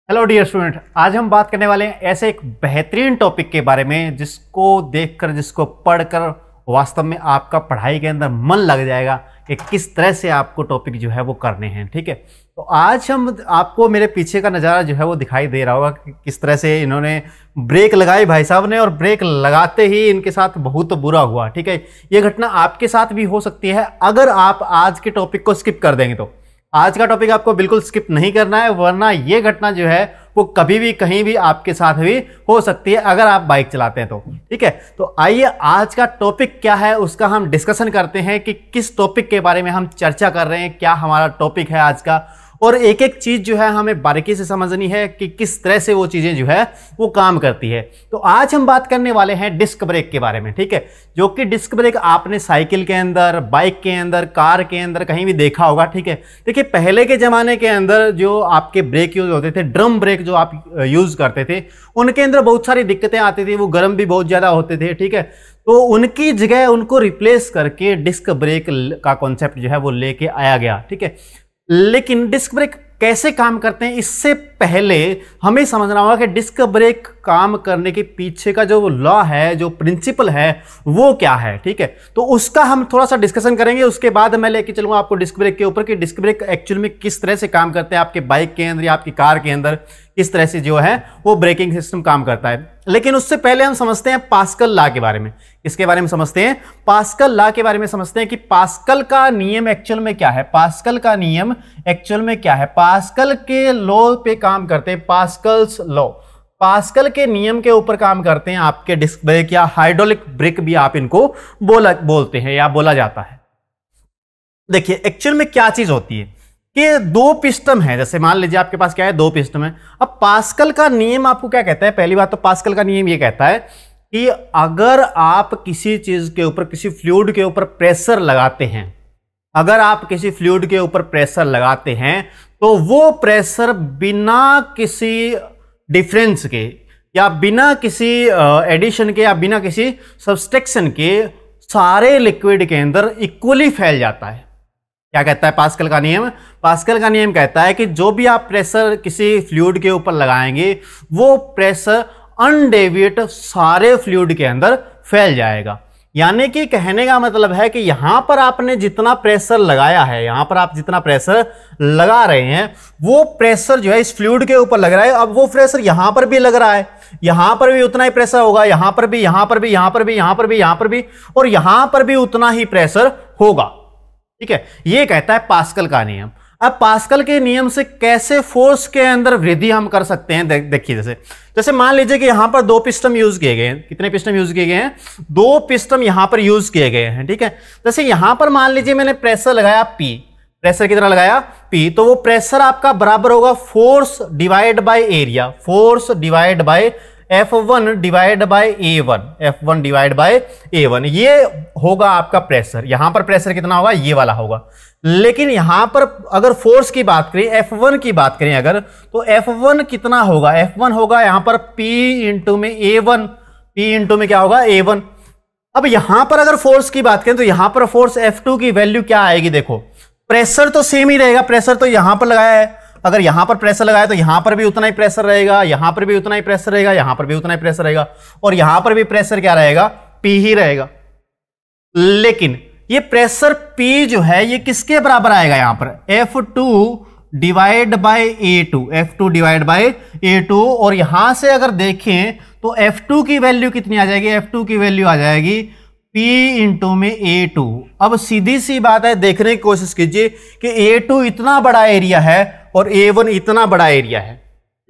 Hello dear student, आज हम बात करने वाले हैं ऐसे एक बेहतरीन टॉपिक के बारे में जिसको देखकर, जिसको पढ़कर वास्तव में आपका पढ़ाई के अंदर मन लग जाएगा कि किस तरह से आपको टॉपिक जो है वो करने हैं। ठीक है, तो आज हम आपको मेरे पीछे का नज़ारा जो है वो दिखाई दे रहा होगा कि किस तरह से इन्होंने ब्रेक लगाई भाई साहब ने, और ब्रेक लगाते ही इनके साथ बहुत बुरा हुआ। ठीक है, ये घटना आपके साथ भी हो सकती है अगर आप आज के टॉपिक को स्किप कर देंगे तो। आज का टॉपिक आपको बिल्कुल स्किप नहीं करना है, वरना ये घटना जो है वो कभी भी कहीं भी आपके साथ भी हो सकती है अगर आप बाइक चलाते हैं तो। ठीक है, तो आइए आज का टॉपिक क्या है उसका हम डिस्कशन करते हैं कि किस टॉपिक के बारे में हम चर्चा कर रहे हैं, क्या हमारा टॉपिक है आज का, और एक एक चीज जो है हमें बारीकी से समझनी है कि किस तरह से वो चीजें जो है वो काम करती है। तो आज हम बात करने वाले हैं डिस्क ब्रेक के बारे में। ठीक है, जो कि डिस्क ब्रेक आपने साइकिल के अंदर, बाइक के अंदर, कार के अंदर कहीं भी देखा होगा। ठीक है, देखिए पहले के जमाने के अंदर जो आपके ब्रेक यूज होते थे, ड्रम ब्रेक जो आप यूज करते थे, उनके अंदर बहुत सारी दिक्कतें आती थी, वो गर्म भी बहुत ज्यादा होते थे। ठीक है, तो उनकी जगह उनको रिप्लेस करके डिस्क ब्रेक का कॉन्सेप्ट जो है वो लेके आया गया। ठीक है, लेकिन डिस्क ब्रेक कैसे काम करते हैं इससे पहले हमें समझना होगा कि डिस्क ब्रेक काम करने के पीछे का जो लॉ है, जो प्रिंसिपल है, वो क्या है। ठीक है, तो उसका हम थोड़ा सा डिस्कशन करेंगे। उसके बाद मैं लेके चलूंगा आपको डिस्क ब्रेक के ऊपर कि डिस्क ब्रेक एक्चुअल में किस तरह से काम करते हैं आपके बाइक के अंदर या आपकी कार के अंदर, किस तरह से जो है वो ब्रेकिंग सिस्टम काम करता है। लेकिन उससे पहले हम समझते हैं पास्कल लॉ के बारे में। इसके बारे में समझते हैं, पास्कल लॉ के बारे में समझते हैं कि पास्कल का नियम एक्चुअल में क्या है। पास्कल का नियम एक्चुअल में क्या है, पास्कल के लॉ पे काम करते हैं, पास्कल्स लॉ, पास्कल के नियम के ऊपर काम करते हैं आपके डिस्क ब्रेक या हाइड्रोलिक ब्रेक भी आप इनको बोलते हैं या बोला जाता है। देखिए एक्चुअल में क्या चीज होती है कि दो पिस्टन है, जैसे मान लीजिए आपके पास क्या है, दो पिस्टन है। अब पास्कल का नियम आपको क्या कहता है, पहली बात तो पास्कल का नियम ये कहता है कि अगर आप किसी चीज के ऊपर, किसी फ्लूइड के ऊपर प्रेशर लगाते हैं, अगर आप किसी फ्लूइड के ऊपर प्रेशर लगाते हैं तो वो प्रेशर बिना किसी डिफरेंस के या बिना किसी एडिशन के या बिना किसी सब्सट्रैक्शन के सारे लिक्विड के अंदर इक्वली फैल जाता है। क्या कहता है पास्कल का नियम? पास्कल का नियम कहता है कि जो भी आप प्रेशर किसी फ्लूइड के ऊपर लगाएंगे वो प्रेशर अनडेविएट सारे फ्लूइड के अंदर फैल जाएगा। यानी कि कहने का मतलब है कि यहां पर आपने जितना प्रेशर लगाया है, यहां पर आप जितना प्रेशर लगा रहे हैं वो प्रेशर जो है इस फ्लूइड के ऊपर लग रहा है। अब वो प्रेशर यहां पर भी लग रहा है, यहां पर भी उतना ही प्रेशर होगा, यहां पर भी, यहां पर भी, यहां पर भी, यहां पर भी, यहां पर भी, और यहां पर भी उतना ही प्रेशर होगा। ठीक है, ये कहता है पास्कल का नियम। अब पास्कल के नियम से कैसे फोर्स के अंदर वृद्धि हम कर सकते हैं, देखिए जैसे मान लीजिए कि यहां पर दो पिस्टन यूज किए गए हैं। कितने पिस्टन यूज किए गए हैं? दो पिस्टन यहां पर यूज किए गए हैं। ठीक है, जैसे यहां पर मान लीजिए मैंने प्रेशर लगाया P, प्रेशर कितना लगाया P, तो वो प्रेशर आपका बराबर होगा force divide by area, force divide by F1 divide by A1, F1 divide by A1, ये होगा आपका प्रेशर। यहां पर प्रेशर कितना होगा, ये वाला होगा। लेकिन यहां पर अगर फोर्स की बात करें, F1 की बात करें अगर, तो F1 कितना होगा, F1 होगा यहां पर P इंटू में A1, P इंटू में क्या होगा, A1। अब यहां पर अगर फोर्स की बात करें तो यहां पर फोर्स F2 की वैल्यू क्या आएगी, देखो प्रेशर तो सेम ही रहेगा, प्रेशर तो यहां पर लगाया है, अगर यहां पर प्रेशर लगाया तो यहां पर भी उतना ही प्रेशर रहेगा, यहां पर भी उतना ही प्रेशर रहेगा, यहां पर भी उतना ही प्रेशर रहेगा, और यहां पर भी प्रेशर क्या रहेगा, P ही रहेगा। लेकिन ये प्रेशर P जो है ये किसके बराबर आएगा, यहां पर F2 divide by A2, F2 divide by A2, और यहां से अगर देखें तो F2 की वैल्यू कितनी आ जाएगी, F2 की वैल्यू आ जाएगी P इंटू में A2। अब सीधी सी बात है, देखने की कोशिश कीजिए कि A2 इतना बड़ा एरिया है और A1 इतना बड़ा एरिया है।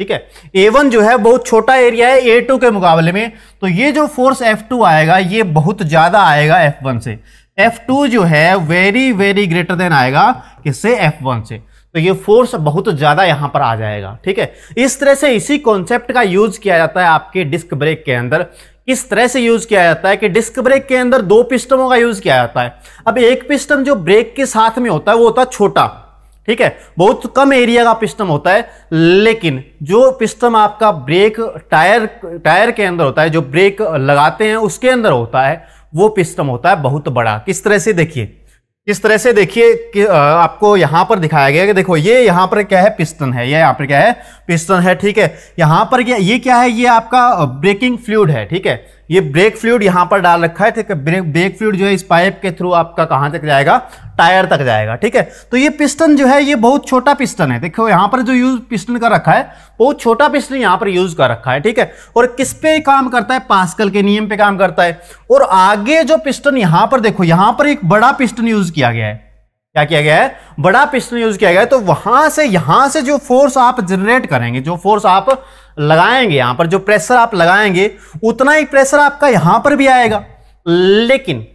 ठीक है, A1 जो है बहुत छोटा एरिया है A2 के मुकाबले में, तो ये जो फोर्स F2 आएगा ये बहुत ज्यादा आएगा F1 से। F2 जो है वेरी वेरी ग्रेटर देन आएगा किससे, F1 से, तो ये फोर्स बहुत ज्यादा यहां पर आ जाएगा। ठीक है, इस तरह से इसी कॉन्सेप्ट का यूज किया जाता है आपके डिस्क ब्रेक के अंदर। किस तरह से यूज किया जाता है कि डिस्क ब्रेक के अंदर दो पिस्टनों का यूज किया जाता है। अब एक पिस्टन जो ब्रेक के साथ में होता है वो होता है छोटा, ठीक है, बहुत कम एरिया का पिस्टन होता है। लेकिन जो पिस्टन आपका ब्रेक टायर के अंदर होता है, जो ब्रेक लगाते हैं उसके अंदर होता है, वो पिस्टन होता है बहुत बड़ा। किस तरह से, देखिए इस तरह से देखिए कि आपको यहां पर दिखाया गया कि देखो ये यहां पर क्या है, पिस्टन है, ये यहां पर क्या है, पिस्टन है, ठीक है। यहां पर क्या, ये क्या है, ये आपका ब्रेकिंग फ्लूइड है, ठीक है। ये ब्रेक फ्लूइड यहां पर डाल रखा है, ठीक है। ब्रेक फ्लूइड जो है इस पाइप के थ्रू आपका कहां तक जाएगा, टायर तक जाएगा, ठीक है। तो ये पिस्टन जो है ये बहुत छोटा पिस्टन है, देखो यहां पर जो यूज पिस्टन का रखा है बहुत छोटा पिस्टन यहां पर यूज कर रखा है, ठीक है। और किस पे काम करता है, पास्कल के नियम पे काम करता है। और आगे जो पिस्टन यहां पर देखो, यहां पर एक बड़ा पिस्टन यूज किया गया है। क्या किया गया है, बड़ा पिस्टन यूज किया गया है। तो वहां से यहां से जो फोर्स आप जनरेट करेंगे, जो फोर्स आप लगाएंगे, यहां पर जो प्रेशर आप लगाएंगे उतना ही प्रेशर आपका यहां पर भी आएगा। लेकिन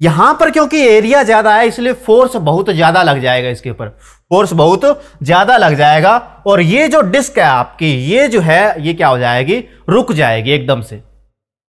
यहां पर क्योंकि एरिया ज्यादा है इसलिए फोर्स बहुत ज्यादा लग जाएगा, इसके ऊपर फोर्स बहुत ज्यादा लग जाएगा। और ये जो डिस्क है आपकी, ये जो है ये क्या हो जाएगी, रुक जाएगी एकदम से।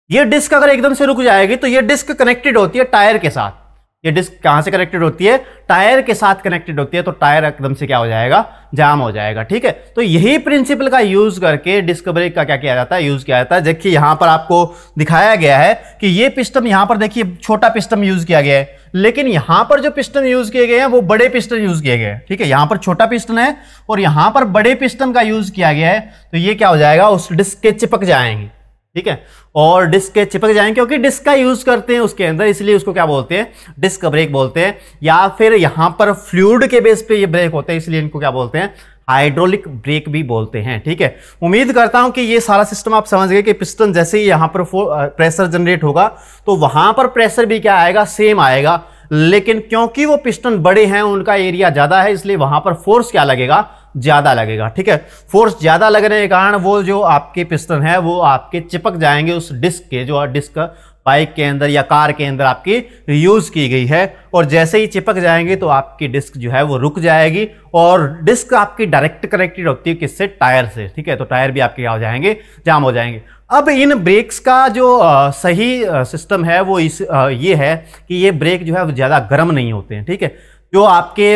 ये डिस्क अगर एकदम से रुक जाएगी तो ये डिस्क कनेक्टेड होती है टायर के साथ। ये डिस्क कहां से कनेक्टेड होती है, टायर के साथ कनेक्टेड होती है। तो टायर एकदम से क्या हो जाएगा, जाम हो जाएगा, ठीक है। तो यही प्रिंसिपल का यूज करके डिस्क ब्रेक का क्या किया जाता है, यूज किया जाता है। देखिए यहां पर आपको दिखाया गया है कि ये पिस्टन, यहां पर देखिए छोटा पिस्टन यूज किया गया है, लेकिन यहां पर जो पिस्टन यूज किए गए हैं वो बड़े पिस्टन यूज किए गए हैं, ठीक है। यहां पर छोटा पिस्टन है और यहां पर बड़े पिस्टन का यूज किया गया है। तो ये क्या हो जाएगा, उस डिस्क के चिपक जाएंगे, ठीक है। और डिस्क के चिपक जाएंगे क्योंकि डिस्क का यूज करते हैं उसके अंदर, इसलिए उसको क्या बोलते हैं, डिस्क ब्रेक बोलते हैं। या फिर यहां पर फ्लूइड के बेस पे ये ब्रेक होते हैं, इसलिए इनको क्या बोलते हैं, हाइड्रोलिक ब्रेक भी बोलते हैं, ठीक है। उम्मीद करता हूं कि ये सारा सिस्टम आप समझ गए कि पिस्टन जैसे ही यहां पर प्रेशर जनरेट होगा तो वहां पर प्रेशर भी क्या आएगा, सेम आएगा। लेकिन क्योंकि वो पिस्टन बड़े हैं, उनका एरिया ज्यादा है, इसलिए वहां पर फोर्स क्या लगेगा, ज्यादा लगेगा, ठीक है। फोर्स ज्यादा लगने के कारण वो जो आपके पिस्टन है वो आपके चिपक जाएंगे उस डिस्क के, जो डिस्क बाइक के अंदर या कार के अंदर आपकी यूज की गई है। और जैसे ही चिपक जाएंगे तो आपकी डिस्क जो है वो रुक जाएगी। और डिस्क आपकी डायरेक्ट कनेक्टेड होती है किससे, टायर से, ठीक है। तो टायर भी आपके क्या हो जाएंगे, जाम हो जाएंगे। अब इन ब्रेक्स का जो सही सिस्टम है वो ये है कि ये ब्रेक जो है वो ज़्यादा गर्म नहीं होते हैं, ठीक है। जो आपके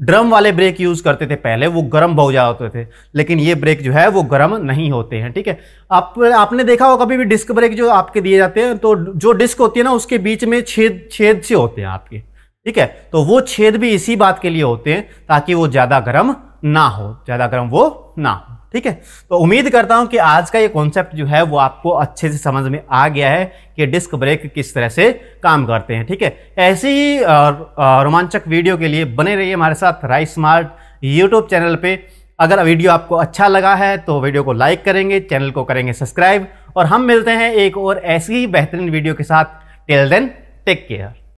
ड्रम वाले ब्रेक यूज करते थे पहले वो गर्म बहुत ज्यादा होते थे, लेकिन ये ब्रेक जो है वो गर्म नहीं होते हैं, ठीक है। आपने देखा हो कभी भी डिस्क ब्रेक जो आपके दिए जाते हैं तो जो डिस्क होती है ना उसके बीच में छेद से होते हैं आपके, ठीक है। तो वो छेद भी इसी बात के लिए होते हैं ताकि वो ज्यादा गर्म ना हो, ज्यादा गर्म वो ना हो, ठीक है। तो उम्मीद करता हूं कि आज का ये कॉन्सेप्ट जो है वो आपको अच्छे से समझ में आ गया है कि डिस्क ब्रेक किस तरह से काम करते हैं, ठीक है। ऐसे ही रोमांचक वीडियो के लिए बने रहिए हमारे साथ राइस स्मार्ट यूट्यूब चैनल पे। अगर वीडियो आपको अच्छा लगा है तो वीडियो को लाइक करेंगे, चैनल को करेंगे सब्सक्राइब, और हम मिलते हैं एक और ऐसी ही बेहतरीन वीडियो के साथ। Till then take care.